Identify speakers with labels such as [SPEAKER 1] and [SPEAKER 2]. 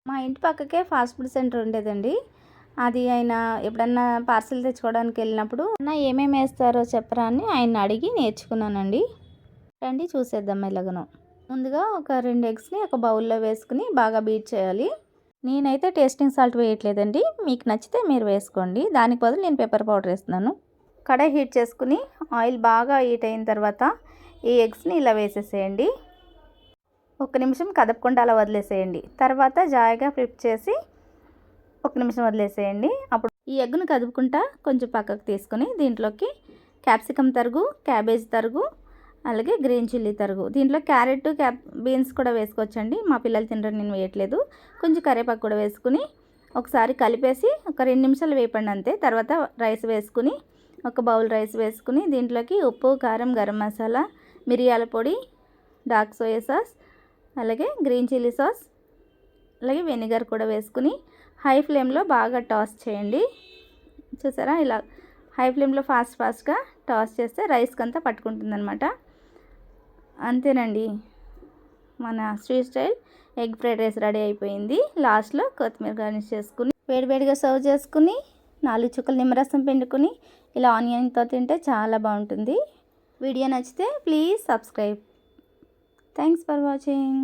[SPEAKER 1] మా ఇంటి పక్కకే ఫాస్ట్ ఫుడ్ సెంటర్ ఉండేదండి. అది ఆయన ఎప్పుడన్నా పార్సెల్ తెచ్చుకోవడానికి వెళ్ళినప్పుడు అన్న ఏమేమి వేస్తారో చెప్పరా అని ఆయన్ని అడిగి నేర్చుకున్నానండి. రండి చూసేద్దాం ఎలాగనో. ముందుగా ఒక 2 ఎగ్స్ని ఒక బౌల్లో వేసుకుని బాగా బీట్ చేయాలి. నేనైతే టేస్టింగ్ సాల్ట్ వేయట్లేదండి, మీకు నచ్చితే మీరు వేసుకోండి. దానికి బదులు నేను పెప్పర్ పౌడర్ వేస్తున్నాను. కడాయి హీట్ చేసుకుని ఆయిల్ బాగా హీట్ అయిన తర్వాత ఈ ఎగ్స్ని ఇలా వేసేసేయండి. 1 నిమిషం కదపకుండా అలా వదిలేసేయండి. తర్వాత జాయిగా ఫ్లిప్ చేసి 1 నిమిషం వదిలేసేయండి. అప్పుడు ఈ ఎగ్ను కదుపుకుంటా కొంచెం పక్కకు తీసుకొని దీంట్లోకి క్యాప్సికమ్ తరుగు, క్యాబేజ్ తరుగు, అలాగే గ్రీన్ చిల్లీ తరుగు, దీంట్లో క్యారెట్ బీన్స్ కూడా వేసుకోవచ్చండి. మా పిల్లలు తినరు, నేను వేయట్లేదు. కొంచెం కరివేపాకు కూడా వేసుకుని ఒకసారి కలిపేసి ఒక 2 నిమిషాలు వేపండి అంతే. తర్వాత రైస్ వేసుకుని ఒక బౌల్ రైస్ వేసుకుని దీంట్లోకి ఉప్పు, కారం, గరం మసాలా, మిరియాల పొడి, డార్క్ సోయా సాస్, అలాగే గ్రీన్ చిల్లీ సాస్, అలాగే వెనిగర్ కూడా వేసుకుని హై ఫ్లేమ్లో బాగా టాస్ చేయండి. చూసారా, ఇలా హై ఫ్లేమ్లో ఫాస్ట్గా టాస్ చేస్తే రైస్కి అంతా పట్టుకుంటుందన్నమాట. అంతేనండి, మన street style egg fried rice ready అయిపోయింది. లాస్ట్లో కొత్తిమీర గార్నిష్ చేసుకుని వేడివేడిగా సర్వ్ చేసుకుని 4 చుక్కలు నిమ్మరసం పిండుకుని ఇలా ఆనియన్తో తింటే చాలా బాగుంటుంది. వీడియో నచ్చితే please subscribe. Thanks for watching.